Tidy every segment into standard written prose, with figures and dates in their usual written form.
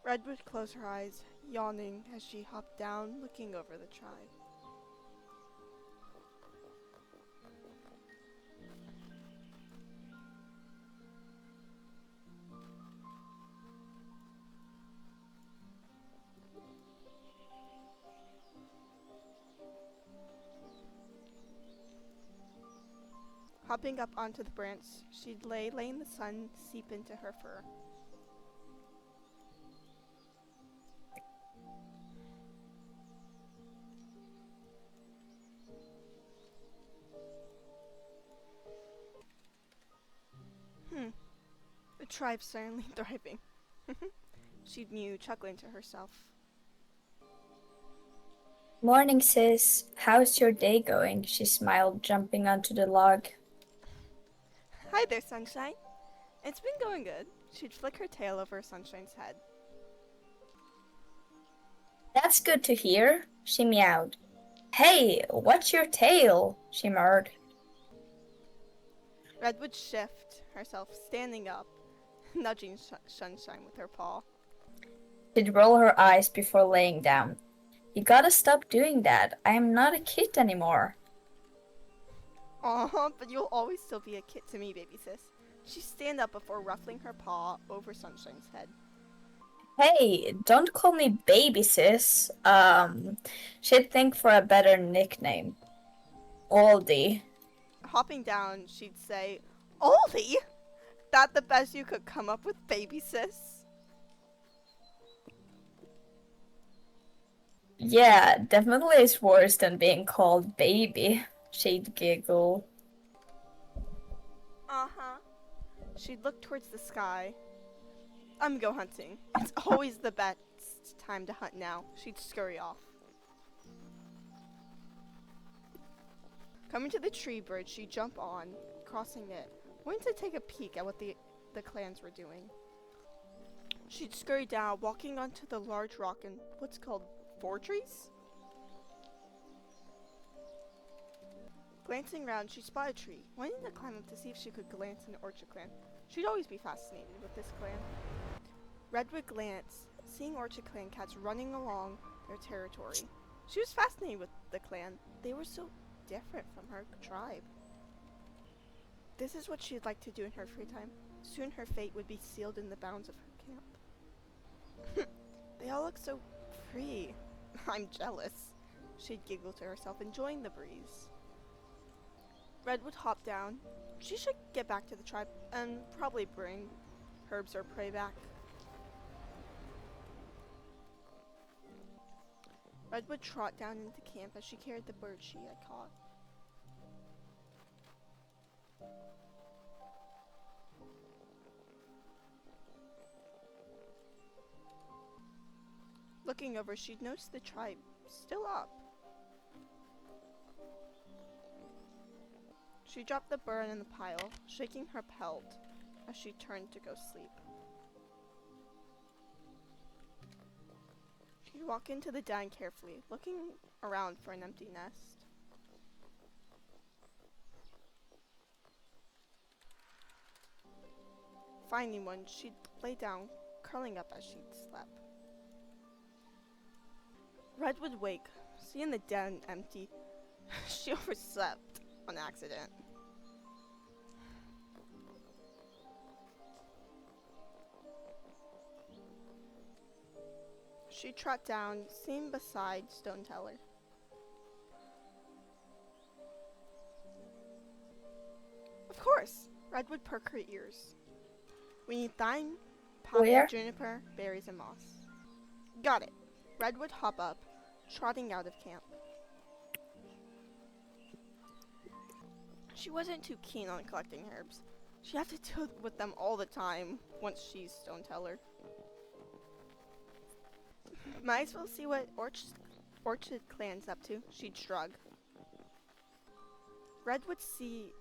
Red would close her eyes, yawning as she hopped down, looking over the tribe. Hopping up onto the branch, she'd lay, letting the sun seep into her fur. The tribe's certainly thriving. She'd mew, chuckling to herself. Morning, sis. How's your day going? She smiled, jumping onto the log. Hi there, Sunshine. It's been going good. She'd flick her tail over Sunshine's head. That's good to hear, she meowed. Hey, what's your tail? She murred. Red would shift herself, standing up, nudging Sunshine with her paw. She'd roll her eyes before laying down. You gotta stop doing that. I am not a kid anymore. Aw, but you'll always still be a kid to me, baby sis. She'd stand up before ruffling her paw over Sunshine's head. Hey, don't call me baby, sis. She'd think for a better nickname. Oldie. Hopping down, she'd say, Oldie? That the best you could come up with, baby sis? Yeah, definitely is worse than being called baby. She'd giggle. Uh-huh. She'd look towards the sky. I'm go hunting. It's always the best time to hunt now. She'd scurry off. Coming to the tree bridge, she'd jump on, crossing it, wanting to take a peek at what the clans were doing. She'd scurry down, walking onto the large rock in what's called fortress. Glancing around, she spotted a tree, wanting to climb up to see if she could glance in the Orchid clan. She'd always be fascinated with this clan. Red would glance, seeing Orchid clan cats running along their territory. She was fascinated with the clan. They were so different from her tribe. This is what she'd like to do in her free time. Soon her fate would be sealed in the bounds of her camp. They all look so free. I'm jealous. She'd giggle to herself, enjoying the breeze. Red would hop down. She should get back to the tribe and probably bring herbs or prey back. Red would trot down into camp as she carried the bird she had caught. Looking over, she'd noticed the tribe still up. She dropped the bird in the pile, shaking her pelt as she turned to go sleep. She'd walk into the den carefully, looking around for an empty nest. Finding one, she'd lay down, curling up as she'd slept. Red would wake, seeing the den empty. She overslept on accident. She trot down, seen beside Stone Teller. Of course, Red would perk her ears. We need thyme, poppy, Where? juniper, berries, and moss. Got it. Red would hop up, trotting out of camp. She wasn't too keen on collecting herbs. She'd have to deal with them all the time once she's Stone Teller. Might as well see what Orchid clan's up to, she'd shrug. Red would see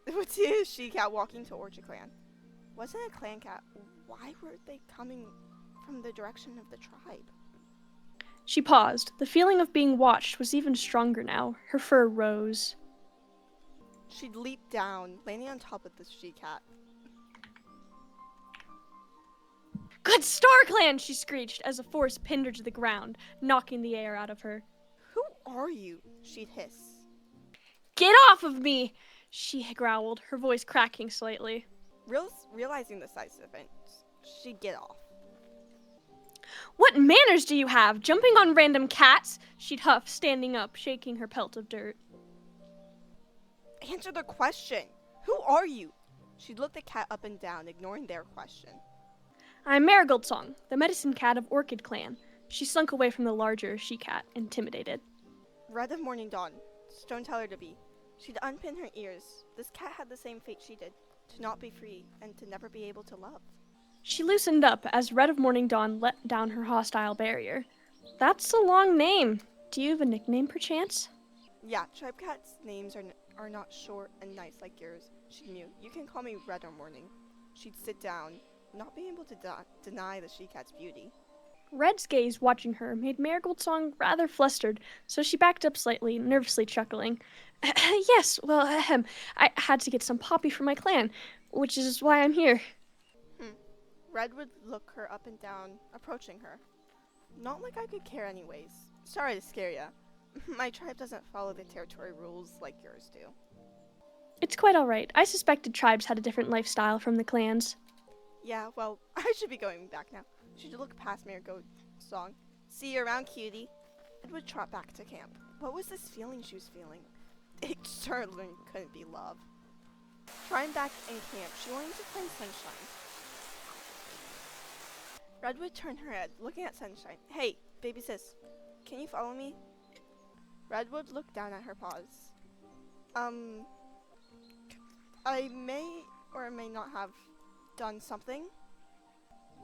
a she-cat walking to Orchid clan. Wasn't a clan cat. Why were they coming from the direction of the tribe? She paused. The feeling of being watched was even stronger now. Her fur rose. She'd leap down, landing on top of the she-cat. Good Star Clan, she screeched as a force pinned her to the ground, knocking the air out of her. Who are you? She'd hiss. Get off of me, she growled, her voice cracking slightly. Realizing the size of it, she'd get off. What manners do you have, jumping on random cats? She'd huff, standing up, shaking her pelt of dirt. Answer the question. Who are you? She'd look the cat up and down, ignoring their question. I'm MarigoldSong, the medicine cat of Orchid Clan. She slunk away from the larger she-cat, intimidated. Red of morning dawn. Don't tell her to be. She'd unpin her ears. This cat had the same fate she did, to not be free and to never be able to love. She loosened up as Red of Morning Dawn let down her hostile barrier. That's a long name. Do you have a nickname, perchance? Yeah, tribe cats' names are not short and nice like yours. She knew. You can call me Red or Morning. She'd sit down, not being able to deny the she-cat's beauty. Red's gaze watching her made MarigoldSong rather flustered, so she backed up slightly, nervously chuckling. Yes, well, I had to get some poppy for my clan, which is why I'm here. Red would look her up and down, approaching her. Not like I could care anyways. Sorry to scare ya. My tribe doesn't follow the territory rules like yours do. It's quite all right. I suspected tribes had a different lifestyle from the clans. Yeah, well, I should be going back now. She'd look past MarigoldSong. See you around, cutie. It would trot back to camp. What was this feeling she was feeling? It certainly couldn't be love. Trying back in camp, she wanted to find Sunshine. Red would turn her head, looking at Sunshine. Hey, baby sis, can you follow me? Red would look down at her paws. I may or may not have done something.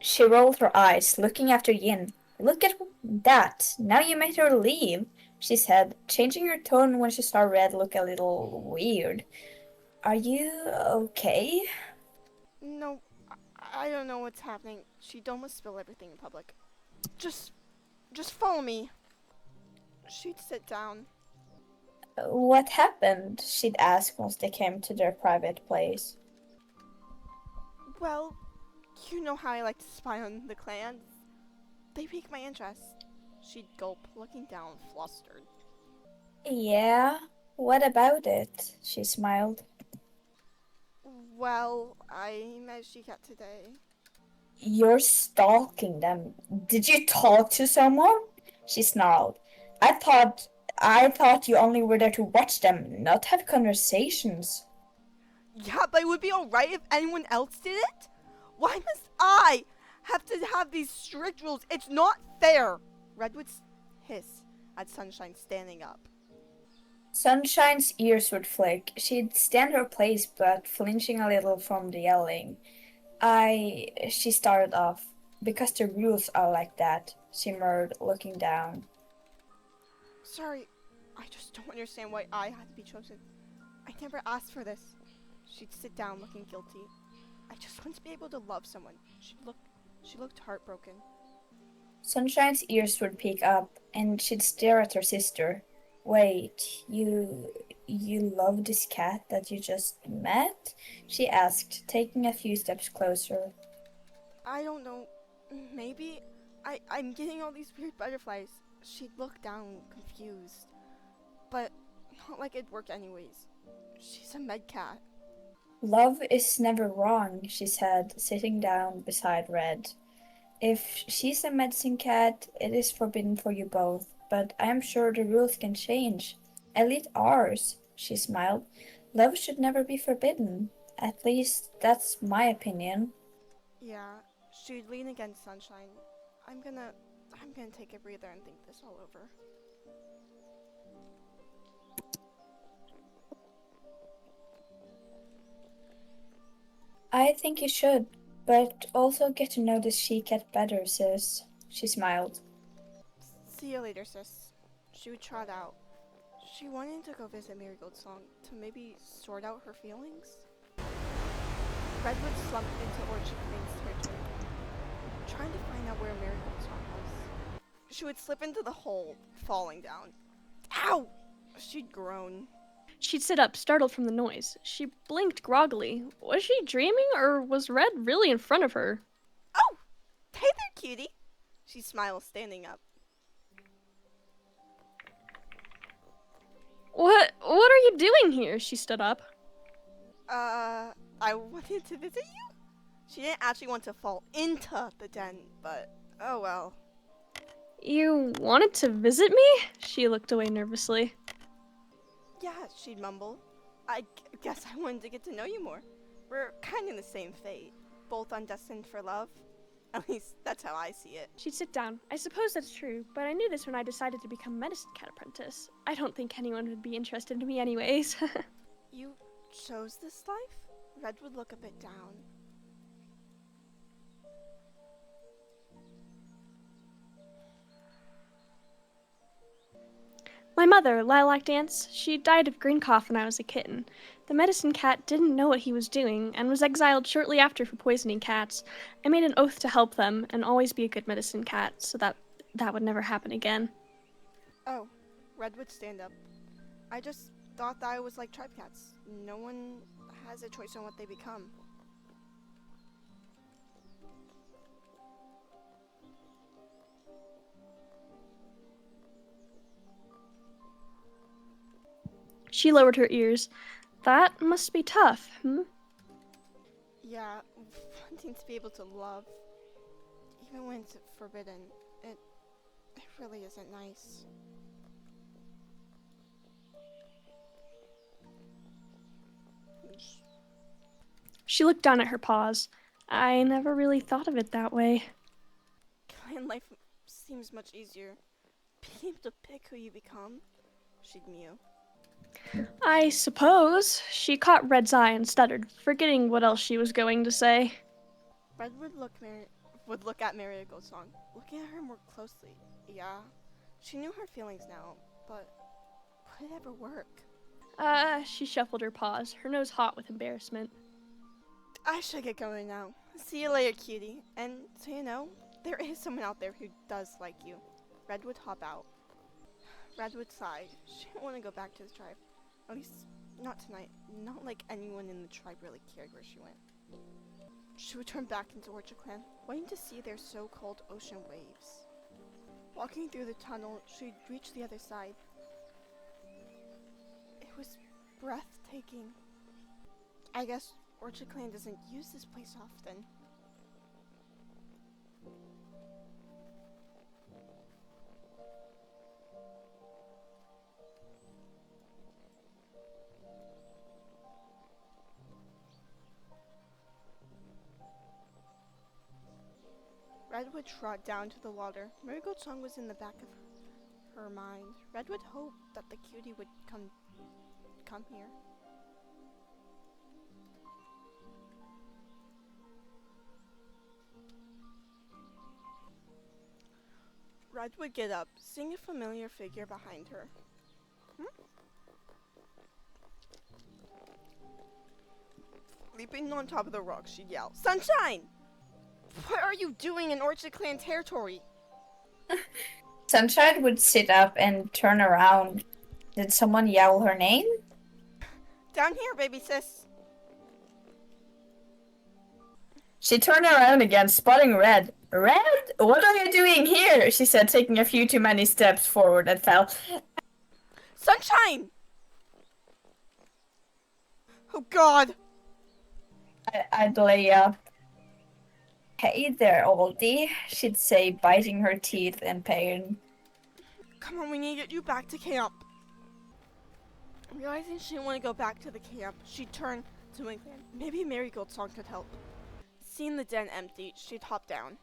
She rolled her eyes, looking after Yin. Look at that. Now you made her leave, she said, changing her tone when she saw Red look a little weird. Are you okay? No, I don't know what's happening. She'd almost spill everything in public. Just follow me. She'd sit down. What happened? She'd ask once they came to their private place. Well, you know how I like to spy on the clans. They pique my interest. She'd gulp, looking down, flustered. Yeah? What about it? She smiled. Well, I met She-Cat today. You're stalking them. Did you talk to someone? She snarled. I thought you only were there to watch them, not have conversations. Yeah, but it would be alright if anyone else did it? Why must I have to have these strict rules? It's not fair! Red would hiss at Sunshine standing up. Sunshine's ears would flick. She'd stand her place, but flinching a little from the yelling. She started off. Because the rules are like that, she murmured, looking down. Sorry, I just don't understand why I had to be chosen. I never asked for this. She'd sit down looking guilty. I just want to be able to love someone. She looked heartbroken. Sunshine's ears would peek up, and she'd stare at her sister. Wait, you love this cat that you just met? She asked, taking a few steps closer. I don't know. Maybe I'm getting all these weird butterflies. She'd look down, confused. But not like it'd work anyways. She's a med cat. Love is never wrong, she said, sitting down beside Red. If she's a medicine cat, it is forbidden for you both, but I am sure the rules can change. At least ours, she smiled. Love should never be forbidden. At least that's my opinion. Yeah, she'd lean against Sunshine. I'm gonna take a breather and think this all over. I think you should, but also get to know this she-cat better, sis. She smiled. See you later, sis. She would trot out. She wanted to go visit MarigoldSong to maybe sort out her feelings. Redwood slumped into Orchid Clan's territory, trying to find out where MarigoldSong was. She would slip into the hole, falling down. Ow! She'd groan. She'd sit up, startled from the noise. She blinked groggily. Was she dreaming, or was Red really in front of her? Oh! Hey there, cutie. She smiles, standing up. What are you doing here? She stood up. I wanted to visit you? She didn't actually want to fall into the den, but oh well. You wanted to visit me? She looked away nervously. Yeah, she'd mumble. Guess I wanted to get to know you more. We're kind of in the same fate, both undestined for love. At least that's how I see it. She'd sit down. I suppose that's true, but I knew this when I decided to become medicine cat apprentice. I don't think anyone would be interested in me anyways. You chose this life? Red would look a bit down. My mother, Lilac Dance, she died of green cough when I was a kitten. The medicine cat didn't know what he was doing and was exiled shortly after for poisoning cats. I made an oath to help them and always be a good medicine cat so that would never happen again. Oh, Red would stand up. I just thought that I was like tribe cats. No one has a choice on what they become. She lowered her ears. That must be tough, Yeah, wanting to be able to love, even when it's forbidden, it really isn't nice. She looked down at her paws. I never really thought of it that way. Clan life seems much easier. Being able to pick who you become, she'd mew. I suppose. She caught Red's eye and stuttered, forgetting what else she was going to say. Red would look at MarigoldSong, looking at her more closely. Yeah, she knew her feelings now, but would it ever work? She shuffled her paws, her nose hot with embarrassment. I should get going now. See you later, cutie. And so you know, there is someone out there who does like you. Red would hop out. Red would sigh. She didn't want to go back to the tribe. At least, not tonight. Not like anyone in the tribe really cared where she went. She would turn back into Orchard Clan, waiting to see their so-called ocean waves. Walking through the tunnel, she'd reach the other side. It was breathtaking. I guess Orchard Clan doesn't use this place often. Redwood trod down to the water. MarigoldSong was in the back of her mind. Redwood hoped that the cutie would come here. Red would get up, seeing a familiar figure behind her. Leaping on top of the rock, she'd yell, "Sunshine! What are you doing in Orchard Clan territory?" Sunshine would sit up and turn around. Did someone yell her name? "Down here, baby sis." She turned around again, spotting Red. Red, what are you doing here? She said, taking a few too many steps forward and fell. "Sunshine!" Oh God! I'd lay up. Hey there, oldie, she'd say, biting her teeth in pain. "Come on, we need to get you back to camp." Realizing she didn't want to go back to the camp, she'd turn to Winkland. Maybe MarigoldSong could help. Seeing the den empty, she'd hop down.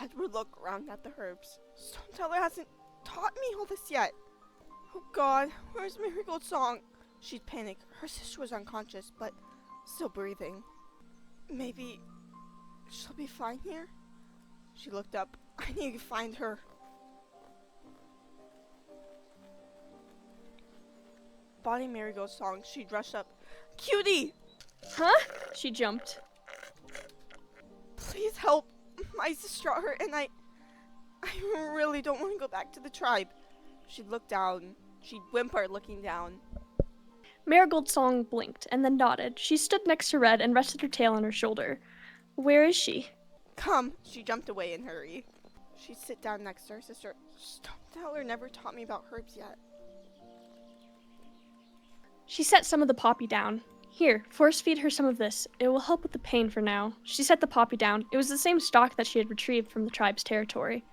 Red would look around at the herbs. Stoneteller hasn't taught me all this yet. Oh God, where's MarigoldSong? She'd panic. Her sister was unconscious, but still breathing. Maybe she'll be fine here? She looked up. I need to find her. Spotting MarigoldSong, she'd rush up. "Cutie! Huh? She jumped. Please help. My sister got hurt and I I really don't want to go back to the tribe. She'd look down. She'd whimper looking down. MarigoldSong blinked and then nodded. She stood next to Red and rested her tail on her shoulder. Where is she? Come. She jumped away in a hurry. She'd sit down next to her sister. Stoneteller never taught me about herbs yet. She set some of the poppy down. Here, force feed her some of this. It will help with the pain for now. She set the poppy down. It was the same stalk that she had retrieved from the tribe's territory.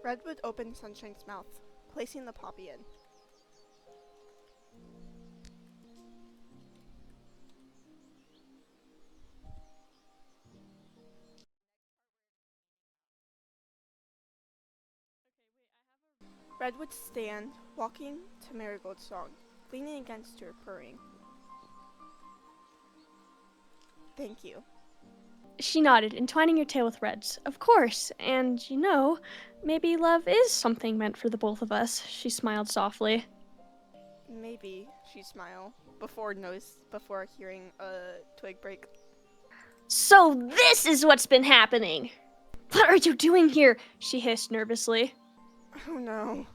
Redwood opened Sunshine's mouth, placing the poppy in. Red would stand, walking to MarigoldSong, leaning against her, purring. Thank you. She nodded, entwining her tail with Red's. Of course, and maybe love is something meant for the both of us. She smiled softly. Maybe, she smiled, before hearing a twig break. So this is what's been happening! What are you doing here? She hissed nervously. Oh no.